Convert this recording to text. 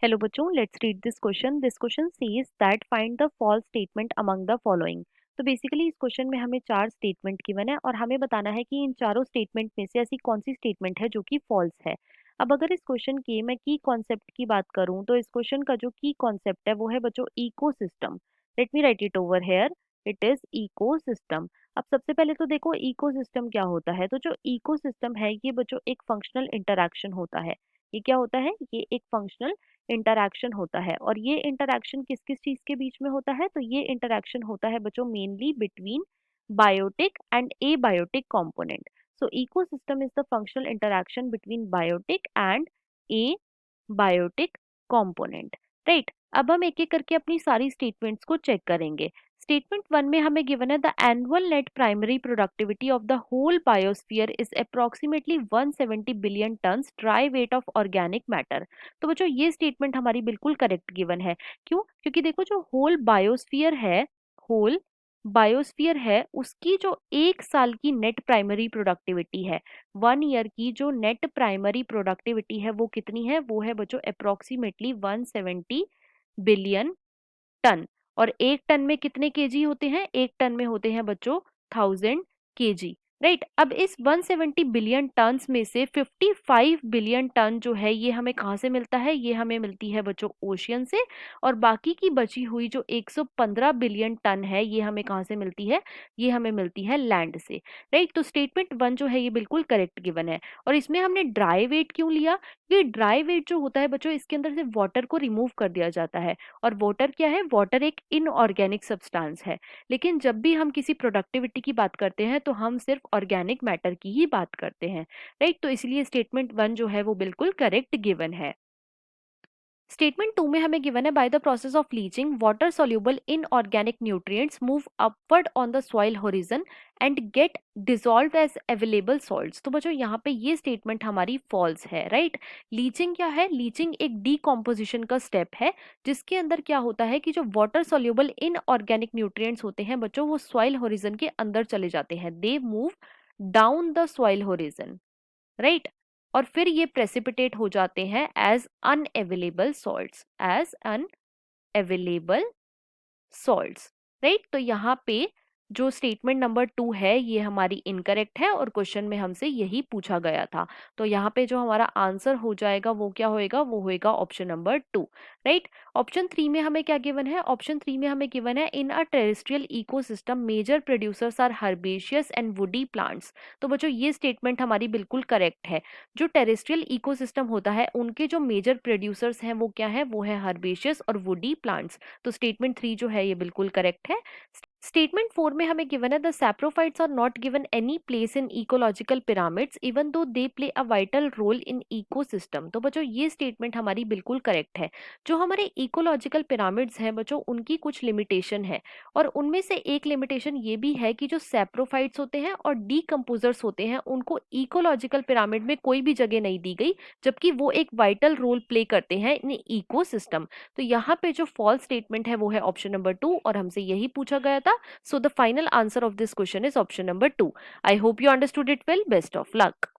Hello बच्चों, let's read this question. This question says that find the false statement among the following. तो basically इस question में हमें चार स्टेटमेंट गिवन है और हमें बताना है कि इन चारों स्टेटमेंट में से ऐसी कौन सी स्टेटमेंट है जो कि फॉल्स है। अब अगर इस क्वेश्चन के मैं की कॉन्सेप्ट की बात करूं तो इस क्वेश्चन का जो की कॉन्सेप्ट है वो है बच्चों ecosystem. Let me right it over here. It is ecosystem. अब सबसे पहले तो देखो इकोसिस्टम क्या होता है। तो जो इकोसिस्टम है ये बच्चों एक फंक्शनल इंटरैक्शन होता है। ये क्या होता है? ये एक फंक्शनल इंटरैक्शन होता है। और ये इंटरैक्शन किस किस चीज के बीच में होता है? तो ये इंटरैक्शन होता है बच्चों mainly between biotic and abiotic component. So ecosystem is the functional interaction between biotic and abiotic component. Right, अब हम एक एक करके अपनी सारी स्टेटमेंट्स को चेक करेंगे। स्टेटमेंट वन में हमें गिवन है the annual net primary productivity of the whole biosphere is approximately 170 billion tons dry weight of organic matter. तो बच्चों ये स्टेटमेंट हमारी बिल्कुल करेक्ट गिवन है। क्यों? क्योंकि देखो जो होल बायोस्फीयर है उसकी जो एक साल की नेट प्राइमरी प्रोडक्टिविटी है, 1 ईयर की जो नेट प्राइमरी प्रोडक्टिविटी है वो कितनी है? वो है बच्चों अप्रोक्सीमेटली 170 बिलियन टन। और एक टन में कितने केजी होते हैं? एक टन में होते हैं बच्चों 1000 केजी। राइट, अब इस 170 बिलियन टन्स में से 55 बिलियन टन जो है ये हमें कहाँ से मिलता है? ये हमें मिलती है बच्चों ओशियन से। और बाकी की बची हुई जो 115 बिलियन टन है ये हमें कहाँ से मिलती है? ये हमें मिलती है लैंड से। राइट, तो स्टेटमेंट वन जो है ये बिल्कुल करेक्ट गिवन है। और इसमें हमने ड्राई वेट क्यों लिया? ये ड्राई वेट जो होता है बच्चों इसके अंदर से वाटर को रिमूव कर दिया जाता है। और वाटर क्या है? वाटर एक इनऑर्गेनिक सब्सटेंस है। लेकिन जब भी हम किसी प्रोडक्टिविटी की बात करते हैं तो हम सिर्फ ऑर्गेनिक मैटर की ही बात करते हैं। राइट, तो इसलिए स्टेटमेंट वन जो है वो बिल्कुल करेक्ट गिवन है। स्टेटमेंट टू में हमें गिवन है by the process of leaching water soluble inorganic nutrients move upward on the soil horizon and get dissolve as available salts. तो बच्चों यहाँ पे ये स्टेटमेंट हमारी फॉल्स है। राइट, लीचिंग क्या है? लीचिंग एक डीकॉम्पोजिशन का स्टेप है जिसके अंदर क्या होता है कि जो वाटर सॉल्युबल इनऑर्गेनिक न्यूट्रिएंट्स होते हैं बच्चों वो सॉइल होरिजन के अंदर चले जाते हैं। They move down the soil horizon. Right, और फिर ये प्रेसिपिटेट हो जाते हैं as unavailable salts, available salts. Right, तो यहाँ पे जो स्टेटमेंट नंबर 2 है ये हमारी इनकरेक्ट है और क्वेश्चन में हमसे यही पूछा गया था। तो यहाँ पे जो हमारा आंसर हो जाएगा वो क्या होएगा? वो होएगा ऑप्शन नंबर 2। राइट, ऑप्शन 3 में हमें क्या गिवन है? ऑप्शन 3 में हमें गिवन है in a terrestrial ecosystem major producers are herbaceous and woody plants. तो बच्चों ये स्टेटमेंट हमारी बिल्कुल करेक्ट है। जो टेरेस्ट्रियल इकोसिस्टम होता है उनके जो मेजर प्रोड्यूसर्स हैं वो क्या है? वो है हर्बेशियस और वुडी प्लांट्स। तो स्टेटमेंट 3 जो है ये बिल्कुल करेक्ट है। स्टेटमेंट 4 में हमें गिवन है the saprophytes are not given any place in ecological pyramids even though they play a vital role in ecosystem. तो बच्चों ये स्टेटमेंट हमारी बिल्कुल करेक्ट है। जो हमारे इकोलॉजिकल पिरामिड्स हैं बच्चों उनकी कुछ लिमिटेशन है और उनमें से एक लिमिटेशन ये भी है कि जो सैप्रोफाइट्स होते हैं और डीकम्पोजर्स होते हैं उनको इकोलॉजिकल पिरामिड में कोई भी जगह नहीं दी गई, जबकि वो एक वाइटल रोल प्ले करते हैं इन इकोसिस्टम। तो यहाँ पे जो फॉल्स स्टेटमेंट है वो है ऑप्शन नंबर 2 और हमसे यही पूछा गया था। So the final answer of this question is option number 2. I hope you understood it well. Best of luck.